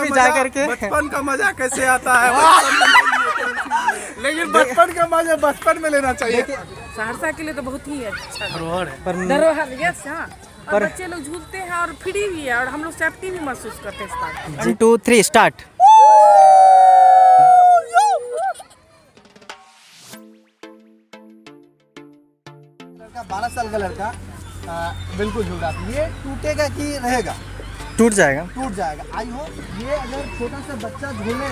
बार भी जा करके बचपन का मजा कैसे आता है लेकिन बचपन का मजा बचपन में लेना चाहिए। सहरसा के लिए तो बहुत ही अच्छा धरोहर है। धरोहर, यस हाँ। और बच्चे लोग झूलते हैं और फ्री भी है और हम लोग सेफ्टी भी महसूस करते हैं इस बार। 1 2 3 स्टार्ट। लड़का 12 साल का लड़का बिल्कुल झूल रहा था। ये टूटेगा कि रहेगा? टूट जाएगा। टूट जाएगा। आई होप ये अगर छोटा सा बच्चा झूले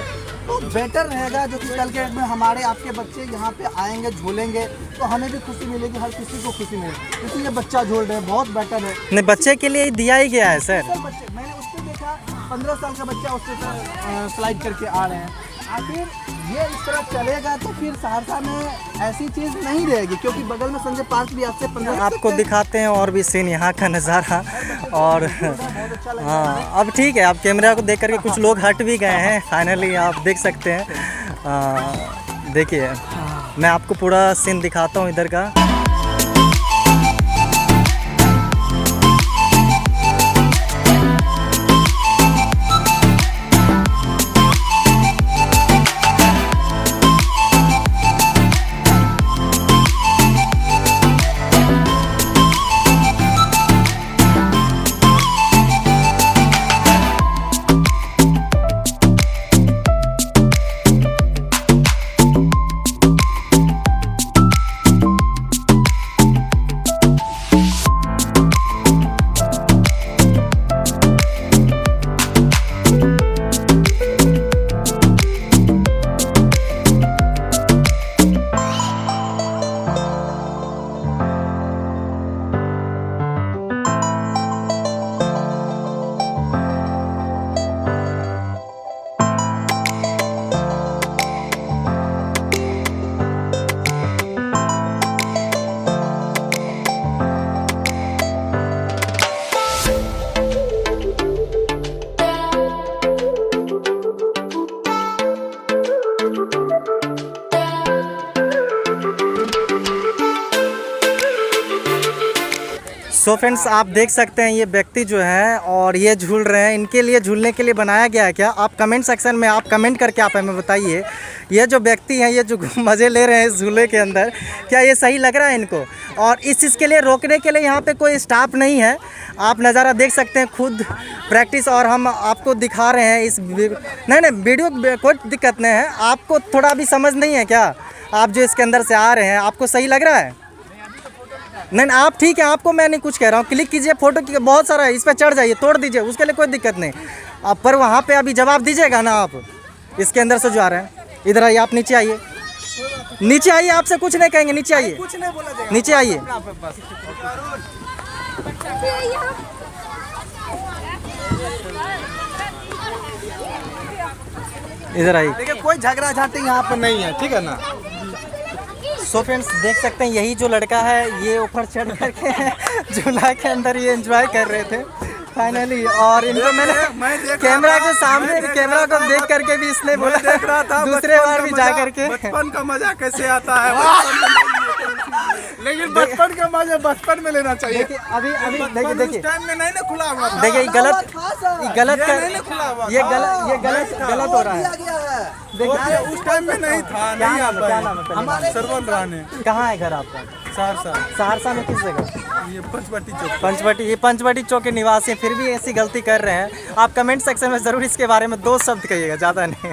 तो बेटर रहेगा, जो कि कल के डेट में हमारे आपके बच्चे यहाँ पे आएंगे झूलेंगे तो हमें भी खुशी मिलेगी, हर किसी को खुशी मिलेगी। क्योंकि ये बच्चा झूल रहे हैं, बहुत बेटर है। नहीं, बच्चे के लिए दिया ही गया है सर। बच्चे मैंने उसको देखा 15 साल का बच्चा उसके स्लाइड करके आ रहे हैं। आखिर ये इस तरह चलेगा तो फिर सहरसा में ऐसी चीज़ नहीं रहेगी, क्योंकि बगल में संजय पार्क भी आज से 15 आपको दिखाते हैं और भी सीन यहाँ का नज़ारा। और हाँ, अब ठीक है, आप कैमरा को देख करके कुछ लोग हट भी गए हैं। फाइनली आप देख सकते हैं। देखिए, मैं आपको पूरा सीन दिखाता हूँ इधर का। सो फ्रेंड्स, आप देख सकते हैं ये व्यक्ति जो है और ये झूल रहे हैं। इनके लिए झूलने के लिए बनाया गया है क्या? आप कमेंट सेक्शन में आप कमेंट करके आप हमें बताइए, ये जो व्यक्ति हैं, ये जो मज़े ले रहे हैं इस झूले के अंदर, क्या ये सही लग रहा है इनको? और इस चीज़ के लिए रोकने के लिए यहाँ पे कोई स्टाफ नहीं है। आप नज़ारा देख सकते हैं, खुद प्रैक्टिस, और हम आपको दिखा रहे हैं इस नहीं वीडियो, कोई दिक्कत नहीं है। आपको थोड़ा भी समझ नहीं है क्या? आप जो इसके अंदर से आ रहे हैं, आपको सही लग रहा है? नहीं, आप ठीक है, आपको मैं नहीं कुछ कह रहा हूँ। क्लिक कीजिए, फोटो की बहुत सारा है, इस पर चढ़ जाइए, तोड़ दीजिए, उसके लिए कोई दिक्कत नहीं। आप पर वहाँ पे अभी जवाब दीजिएगा ना आप इसके अंदर से जो आ रहे हैं। इधर आइए, आप नीचे आइए, नीचे आइए, आपसे कुछ नहीं कहेंगे, नीचे आइए, कुछ नहीं बोला जाएगा, नीचे आइए। इधर आइए। देखिए, कोई झगड़ा झाटी यहाँ पर नहीं है, ठीक है ना? सो फ्रेंड्स, देख सकते हैं यही जो लड़का है, ये ऊपर चढ़ करके झूला के अंदर ये एंजॉय कर रहे थे फाइनली। और इनको मैंने कैमरा के सामने, कैमरा को देख करके भी इसने बोला, देख रहा था दूसरे बार भी जा करके बचपन का मजा कैसे आता है लेकिन बचपन का मजा बचपन में लेना चाहिए। अभी देखिए उस टाइम में नहीं ना खुला हुआ था। देखिए, गलत हो रहा है। देखिए, उस टाइम में नहीं था, नहीं आ पाया। हमारे सरवन राने। कहाँ है घर आपका? सहरसा। सहरसा में किस जगह? ये पंचवटी चौक। पंचवटी, ये पंचवटी चौक के निवासी हैं, फिर भी ऐसी गलती कर रहे हैं। आप कमेंट सेक्शन में ज़रूर इसके बारे में 2 शब्द कहिएगा, ज़्यादा नहीं।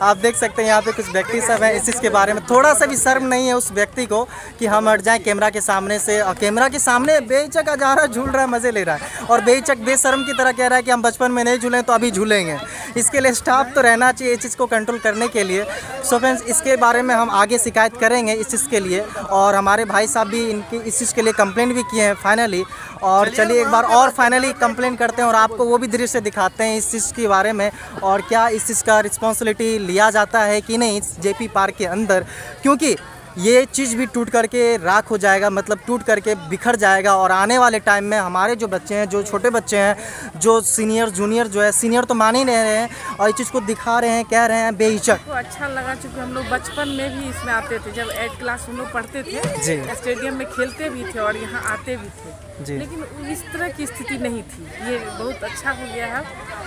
आप देख सकते हैं यहाँ पे कुछ व्यक्ति सब हैं, इस चीज़ के बारे में थोड़ा सा भी शर्म नहीं है उस व्यक्ति को कि हम हट जाएं कैमरा के सामने से। और कैमरा के सामने बेहिचक जा रहा है, झूल रहा है, मज़े ले रहा है, और बेहिचक बेशर्म की तरह कह रहा है कि हम बचपन में नहीं झूलें तो अभी झूलेंगे। इसके लिए स्टाफ तो रहना चाहिए इस चीज़ को कंट्रोल करने के लिए। सो फ्रेंड्स, इसके बारे में हम आगे शिकायत करेंगे इस चीज़ के लिए, और हमारे भाई साहब भी इनकी इस चीज़ के लिए कंप्लेंट भी किए हैं फाइनली। और चलिए एक बार और फाइनली कंप्लेंट करते हैं और आपको वो भी दृश्य दिखाते हैं इस चीज़ के बारे में, और क्या इस चीज़ का रिस्पॉन्सिबिलिटी लिया जाता है कि नहीं इस जेपी पार्क के अंदर, क्योंकि ये चीज़ भी टूट करके राख हो जाएगा, मतलब टूट करके बिखर जाएगा। और आने वाले टाइम में हमारे जो बच्चे हैं, जो छोटे बच्चे हैं, जो सीनियर जूनियर जो है, सीनियर तो मान ही नहीं रहे हैं और इस चीज़ को दिखा रहे हैं, कह रहे हैं बेहिचक। तो अच्छा लगा, क्योंकि हम लोग बचपन में भी इसमें आते थे, जब 8 क्लास हम लोग पढ़ते थे जी, स्टेडियम में खेलते भी थे और यहाँ आते भी थे जी। लेकिन इस तरह की स्थिति नहीं थी। ये बहुत अच्छा हो गया है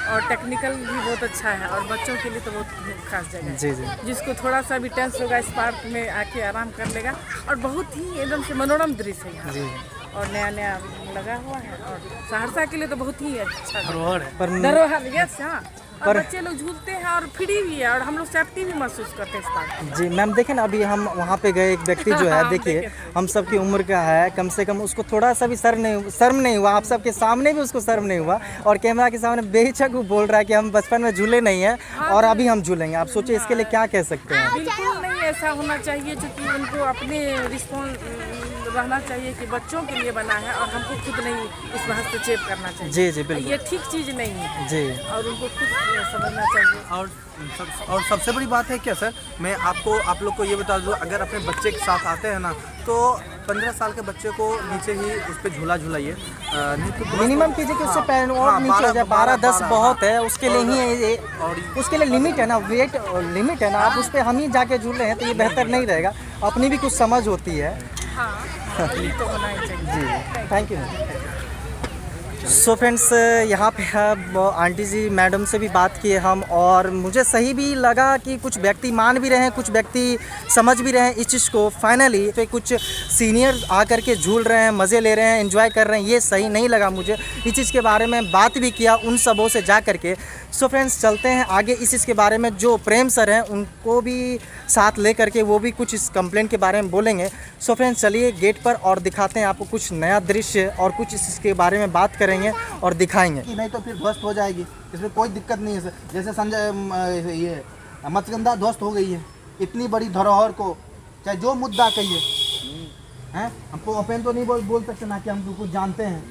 और टेक्निकल भी बहुत अच्छा है और बच्चों के लिए तो बहुत खास जगह है। जी जी जिसको थोड़ा सा भी टेंस होगा इस पार्क में आके आराम कर लेगा और बहुत ही एकदम से मनोरम दृश्य है यहाँ जी और नया नया लगा हुआ है और सहरसा के लिए तो बहुत ही अच्छा धरोहर है पर धरोहर। यस हाँ, और बच्चे लोग झूलते हैं और फ्री भी है और हम लोग सेफ्टी भी महसूस करते हैं इस पार्क में। जी मैम देखें ना, अभी हम वहाँ पे गए, एक व्यक्ति जो है देखिए हम सब की उम्र का है, कम से कम उसको थोड़ा सा भी शर्म नहीं हुआ, आप सबके सामने भी उसको शर्म नहीं हुआ और कैमरा के सामने बेहिचक वो बोल रहा है कि हम बचपन में झूले नहीं हैं और अभी हम झूलेंगे। आप सोचिए इसके लिए क्या कह सकते हैं। बिल्कुल नहीं ऐसा होना चाहिए, क्योंकि उनको अपने रिस्पॉन्स रहना चाहिए कि बच्चों के लिए बना है और हमको खुद नहीं इसमें हस्तक्षेप करना चाहिए। जी जी बिल्कुल, ये ठीक चीज़ नहीं है जी और उनको खुद समझना चाहिए। और सबसे बड़ी बात है क्या सर, मैं आप लोग को ये बता दूँ, अगर अपने बच्चे के साथ आते हैं ना तो 15 साल के बच्चे को नीचे ही उस पर झूला झूलाइए, नहीं तो मिनिमम कीजिए कि उससे पैर और नीचे हो जाए, 12-10 बहुत है उसके लिए ही, उसके लिए लिमिट है ना, वेट लिमिट है ना। आप उस पर हम ही जाके झूल रहे हैं तो ये बेहतर नहीं रहेगा, अपनी भी कुछ समझ होती है। हाँ, ये तो होना ही चाहिए। जी थैंक यू। सो फ्रेंड्स यहाँ पे अब आंटी जी मैडम से भी बात किए हम और मुझे सही भी लगा कि कुछ व्यक्ति मान भी रहे हैं, कुछ व्यक्ति समझ भी रहे हैं इस चीज़ को। फाइनली पे कुछ सीनियर आकर के झूल रहे हैं, मज़े ले रहे हैं, एंजॉय कर रहे हैं, ये सही नहीं लगा मुझे। इस चीज़ के बारे में बात भी किया उन सबों से जा कर के। सो फ्रेंड्स चलते हैं आगे, इस चीज़ के बारे में जो प्रेम सर हैं उनको भी साथ ले करके वो भी कुछ इस कंप्लेंट के बारे में बोलेंगे। सो फ्रेंड्स चलिए गेट पर और दिखाते हैं आपको कुछ नया दृश्य और कुछ इसके बारे में बात करेंगे और दिखाएंगे। कि नहीं तो फिर ध्वस्त हो जाएगी, इसमें कोई दिक्कत नहीं है सर। जैसे संजय ये मत्स्यगंधा ध्वस्त हो गई है, इतनी बड़ी धरोहर को चाहे जो मुद्दा कहिए हैं, हमको ओपन तो नहीं बोल सकते ना कि हम कुछ जानते हैं,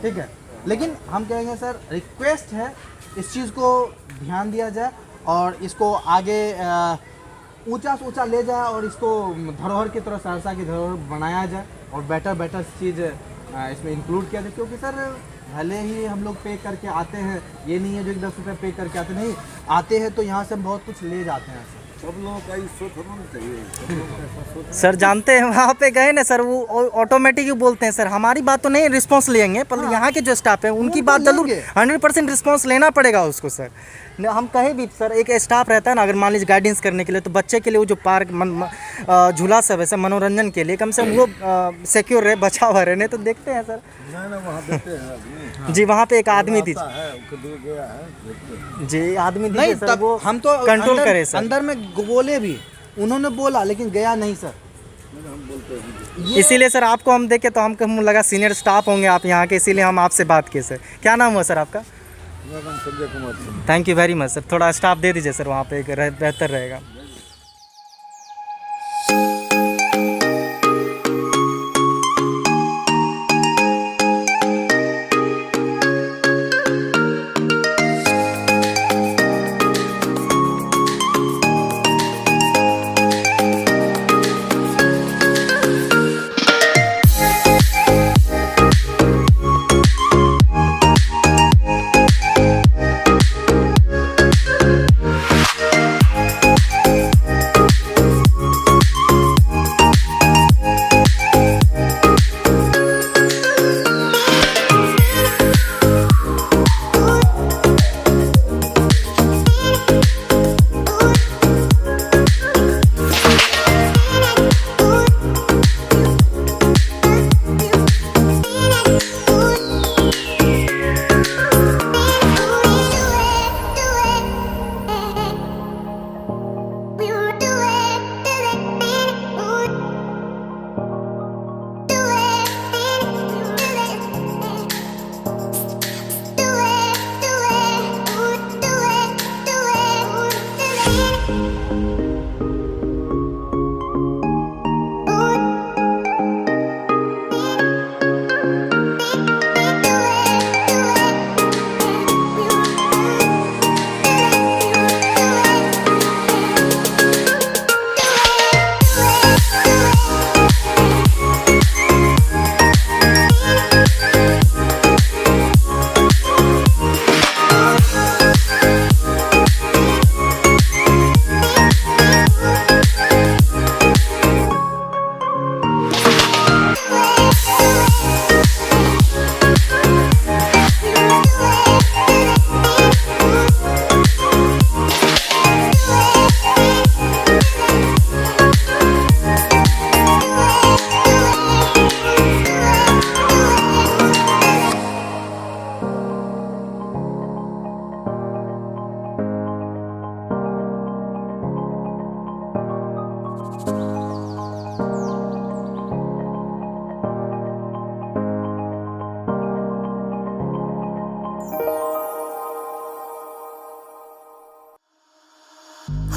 ठीक है, लेकिन हम कहेंगे सर रिक्वेस्ट है इस चीज़ को ध्यान दिया जाए और इसको आगे ऊंचा से ऊंचा ले जाए और इसको धरोहर की तरह सहरसा की धरोहर बनाया जाए और बेटर चीज़ इसमें इंक्लूड किया जाए। क्योंकि सर भले ही हम लोग पे करके आते हैं, ये नहीं है जो 10 रुपये पे करके आते नहीं, आते हैं तो यहाँ से हम बहुत कुछ ले जाते हैं। सब लोगों का सोच होना चाहिए। सर जानते हैं वहाँ पे गए ना सर, वो ऑटोमेटिक ही बोलते हैं सर हमारी बात तो नहीं रिस्पांस लेंगे, पर यहाँ के जो स्टाफ है उनकी बात जरूर 100% रिस्पांस लेना पड़ेगा उसको सर। हम कहीं भी सर एक स्टाफ रहता है ना, अगर मान लीजिए गाइडेंस करने के लिए, तो बच्चे के लिए वो जो पार्क झूला सब है मनोरंजन के लिए कम से कम वो सिक्योर रहे, बचा हुआ रहे। नहीं तो देखते हैं सर जी वहाँ पे एक आदमी थी जी, आदमी नहीं सर, तब वो हम तो कंट्रोल करे सर। अंदर में बोले भी, उन्होंने बोला लेकिन गया नहीं सर। इसीलिए सर आपको हम देखे तो हमको लगा सीनियर स्टाफ होंगे आप यहाँ के, इसीलिए हम आपसे बात किए सर। क्या नाम हुआ सर आपका? Sanjay Kumar. Thank you very much sir, थोड़ा स्टाफ दे दीजिए सर वहाँ पे, बेहतर रहेगा।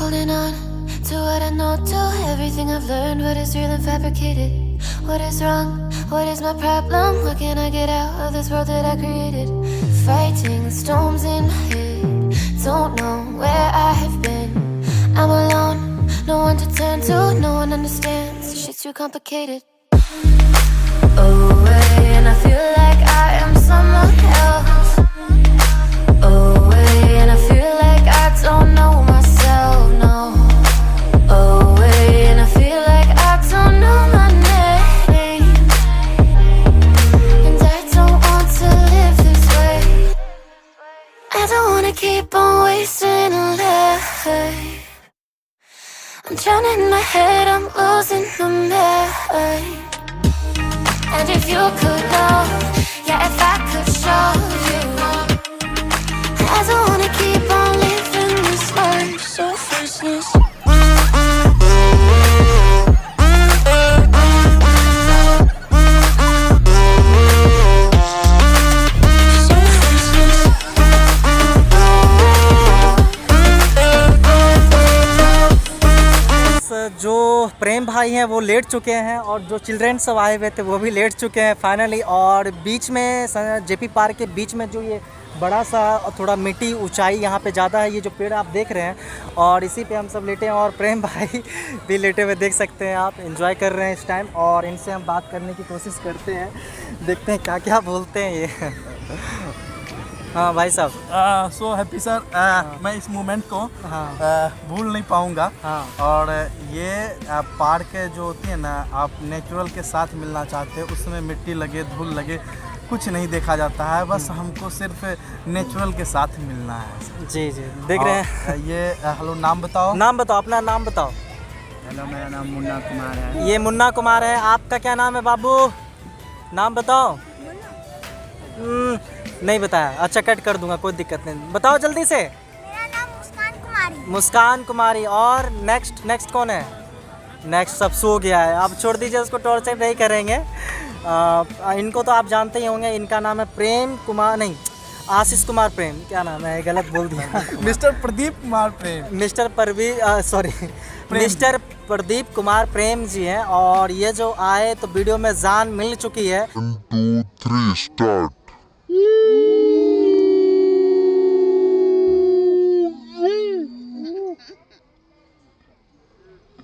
Holding on to what I know, to everything I've learned. What is real and fabricated? What is wrong? What is my problem? What can I get out of this world that I created? Fighting storms in my head, don't know where I have been. I'm alone, no one to turn to, no one understands. Shit's too complicated. Away, and I feel like I am someone else. Away, and I feel like I don't know myself, no. Away, and I feel like I don't know my name. And I don't want to live this way. I don't wanna keep on wasting a life. I'm drowning in my head, I'm losing my mind. And if you could know, yeah, if I could show you, I don't wanna keep on living this life so faceless. जो प्रेम भाई हैं वो late चुके हैं और जो children सब आए हुए थे वो भी लेट चुके हैं फाइनली। और बीच में जेपी पार्क के बीच में जो ये बड़ा सा थोड़ा मिट्टी ऊंचाई यहाँ पे ज़्यादा है, ये जो पेड़ आप देख रहे हैं और इसी पे हम सब लेटे हैं और प्रेम भाई भी लेटे हुए देख सकते हैं आप, एंजॉय कर रहे हैं इस टाइम। और इनसे हम बात करने की कोशिश करते हैं, देखते हैं क्या क्या बोलते हैं ये। हाँ भाई साहब। सो हैप्पी सर, मैं इस मोमेंट को भूल नहीं पाऊंगा। हाँ। और ये पार्क जो होती है ना, आप नेचुरल के साथ मिलना चाहते हैं, उसमें मिट्टी लगे धूल लगे कुछ नहीं देखा जाता है, बस हमको सिर्फ नेचुरल के साथ मिलना है। जी जी देख रहे हैं। ये हेलो, नाम बताओ। नाम बताओ, अपना नाम बताओ। हेलो, मेरा नाम मुन्ना कुमार है। ये मुन्ना कुमार है, आपका क्या नाम है बाबू? नाम बताओ। नहीं बताया, अच्छा कट कर दूंगा, कोई दिक्कत नहीं, बताओ जल्दी से। मेरा नाम मुस्कान कुमारी। मुस्कान कुमारी। और नेक्स्ट कौन है? नेक्स्ट सब सो गया है, अब छोड़ दीजिए, उसको टॉर्चर नहीं करेंगे। इनको तो आप जानते ही होंगे, इनका नाम है प्रेम कुमार, नहीं आशीष कुमार प्रेम, क्या नाम है, गलत बोल दिया। मिस्टर प्रदीप कुमार प्रेम। मिस्टर प्रदीप कुमार प्रेम जी हैं। और ये जो आए तो वीडियो में जान मिल चुकी है। 1 2 3 स्टार्ट।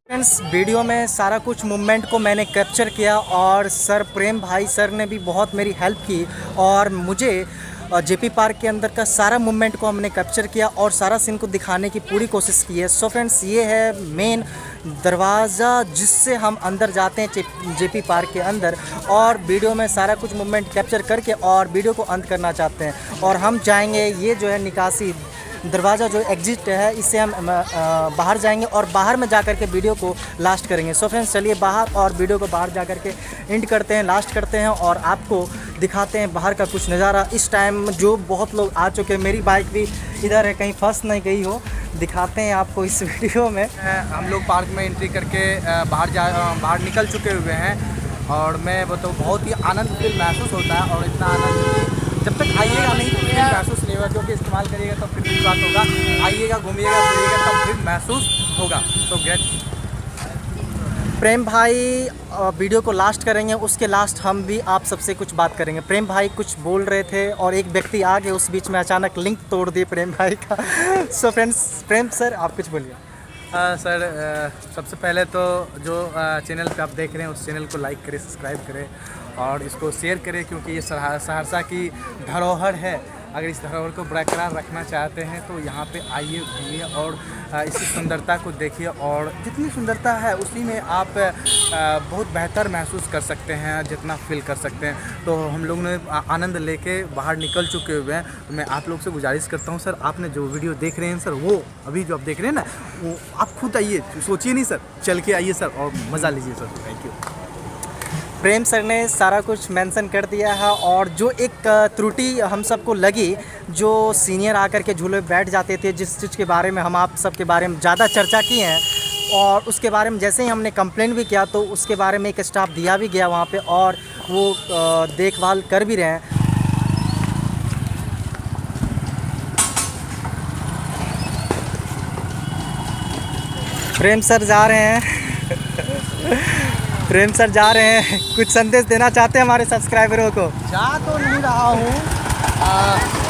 फ्रेंड्स, वीडियो में सारा कुछ मूवमेंट को मैंने कैप्चर किया और सर प्रेम भाई सर ने भी बहुत मेरी हेल्प की और मुझे जेपी पार्क के अंदर का सारा मूवमेंट को हमने कैप्चर किया और सारा सीन को दिखाने की पूरी कोशिश की है। सो फ्रेंड्स, ये है मेन दरवाज़ा जिससे हम अंदर जाते हैं जेपी पार्क के अंदर, और वीडियो में सारा कुछ मूवमेंट कैप्चर करके और वीडियो को अंत करना चाहते हैं। और हम जाएंगे, ये जो है निकासी दरवाज़ा जो एग्जिट है, इससे हम बाहर जाएंगे और बाहर में जा कर के वीडियो को लास्ट करेंगे। सो फ्रेंड्स, चलिए बाहर और वीडियो को बाहर जा कर के एंड करते हैं, लास्ट करते हैं और आपको दिखाते हैं बाहर का कुछ नज़ारा। इस टाइम जो बहुत लोग आ चुके हैं, मेरी बाइक भी इधर है, कहीं फंस नहीं गई हो, दिखाते हैं आपको इस वीडियो में। हम लोग पार्क में एंट्री करके बाहर निकल चुके हुए हैं और मैं बताऊँ बहुत ही आनंद फील महसूस होता है। और इतना आनंद जब तक आइएगा नहीं तो फिर महसूस नहीं होगा, क्योंकि इस्तेमाल करिएगा तो फिर भी बात होगा। आइएगा, घूमिएगा फिरिएगा तब फिर महसूस होगा। तो ग्रेट। प्रेम भाई वीडियो को लास्ट करेंगे, उसके लास्ट हम भी आप सबसे कुछ बात करेंगे। प्रेम भाई कुछ बोल रहे थे और एक व्यक्ति आ गए, उस बीच में अचानक लिंक तोड़ दिए प्रेम भाई का। सो फ्रेंड्स, प्रेम सर आप कुछ बोलिए। सर, सबसे पहले तो जो चैनल पे आप देख रहे हैं उस चैनल को लाइक करें, सब्सक्राइब करें और इसको शेयर करें, क्योंकि ये सहरसा की धरोहर है। अगर इस धरोहर को बरकरार रखना चाहते हैं तो यहाँ पे आइए, घूमिए और इसकी सुंदरता को देखिए। और जितनी सुंदरता है उसी में आप बहुत बेहतर महसूस कर सकते हैं, जितना फील कर सकते हैं। तो हम लोग ने आनंद लेके बाहर निकल चुके हुए हैं। तो मैं आप लोग से गुजारिश करता हूँ सर, आपने जो वीडियो देख रहे हैं सर, वो अभी जो आप देख रहे हैं ना, वो आप खुद आइए, सोचिए नहीं सर, चल के आइए सर और मज़ा लीजिए sir. Thank you. Prem sir ने सारा कुछ मेंशन कर दिया है। और जो एक त्रुटि हम सबको लगी, जो सीनियर आकर के झूले बैठ जाते थे, जिस चीज़ के बारे में हम आप सब के बारे में ज़्यादा चर्चा की हैं, और उसके बारे में जैसे ही हमने कंप्लेंट भी किया तो उसके बारे में एक स्टाफ दिया भी गया वहाँ पे और वो देखभाल कर भी रहे हैं। प्रेम सर जा रहे हैं प्रेम सर जा रहे हैं, कुछ संदेश देना चाहते हैं हमारे सब्सक्राइबरों को? जा तो नहीं रहा हूँ,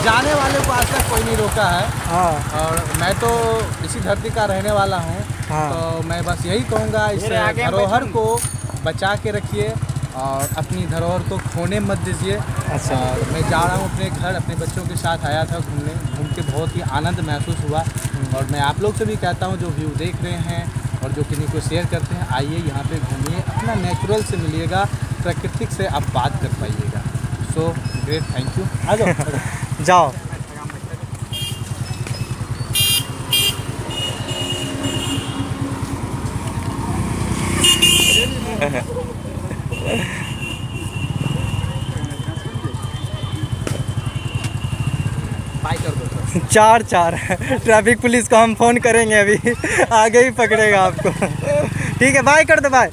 जाने वाले को आज तक कोई नहीं रोका है। हाँ और मैं तो इसी धरती का रहने वाला हूँ। हाँ। तो मैं बस यही कहूँगा, इस धरोहर को बचा के रखिए और अपनी धरोहर को खोने मत दीजिए। अच्छा। और मैं जा रहा हूँ अपने घर, अपने बच्चों के साथ आया था घूमने, घूम के बहुत ही आनंद महसूस हुआ। और मैं आप लोग से भी कहता हूँ, जो व्यू देख रहे हैं और जो किन्हीं को शेयर करते हैं, आइए यहाँ पे घूमिए, अपना नेचुरल से मिलिएगा, प्राकृतिक से आप बात कर पाइएगा। So great, thank you. आ जाओ जाओ। बाय कर दो। 4 ट्रैफिक पुलिस को हम फ़ोन करेंगे, अभी आगे ही पकड़ेगा आपको। ठीक है, बाय कर दो, बाय।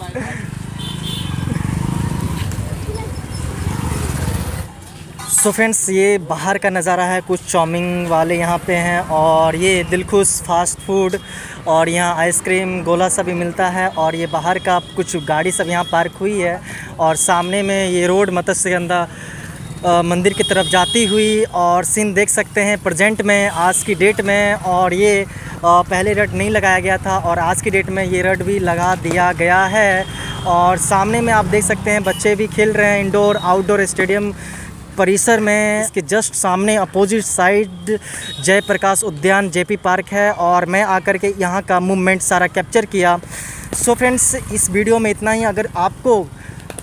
सो फ्रेंड्स, ये बाहर का नज़ारा है, कुछ चाउमीन वाले यहाँ पे हैं और ये दिलखुश फास्ट फूड, और यहाँ आइसक्रीम गोला सब भी मिलता है। और ये बाहर का कुछ गाड़ी सब यहाँ पार्क हुई है और सामने में ये रोड मत्स्यगंधा मंदिर की तरफ जाती हुई, और सीन देख सकते हैं प्रेजेंट में, आज की डेट में। और ये पहले रेड नहीं लगाया गया था और आज की डेट में ये रेड भी लगा दिया गया है। और सामने में आप देख सकते हैं बच्चे भी खेल रहे हैं इंडोर आउटडोर स्टेडियम परिसर में। इसके जस्ट सामने अपोजिट साइड जयप्रकाश उद्यान जेपी पार्क है, और मैं आकर के यहाँ का मूवमेंट सारा कैप्चर किया। सो फ्रेंड्स, इस वीडियो में इतना ही। अगर आपको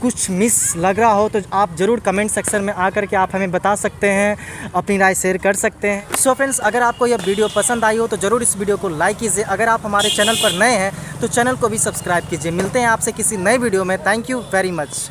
कुछ मिस लग रहा हो तो आप ज़रूर कमेंट सेक्शन में आकर के आप हमें बता सकते हैं, अपनी राय शेयर कर सकते हैं। सो फ्रेंड्स, अगर आपको यह वीडियो पसंद आई हो तो ज़रूर इस वीडियो को लाइक कीजिए। अगर आप हमारे चैनल पर नए हैं तो चैनल को भी सब्सक्राइब कीजिए। मिलते हैं आपसे किसी नए वीडियो में। Thank you very much.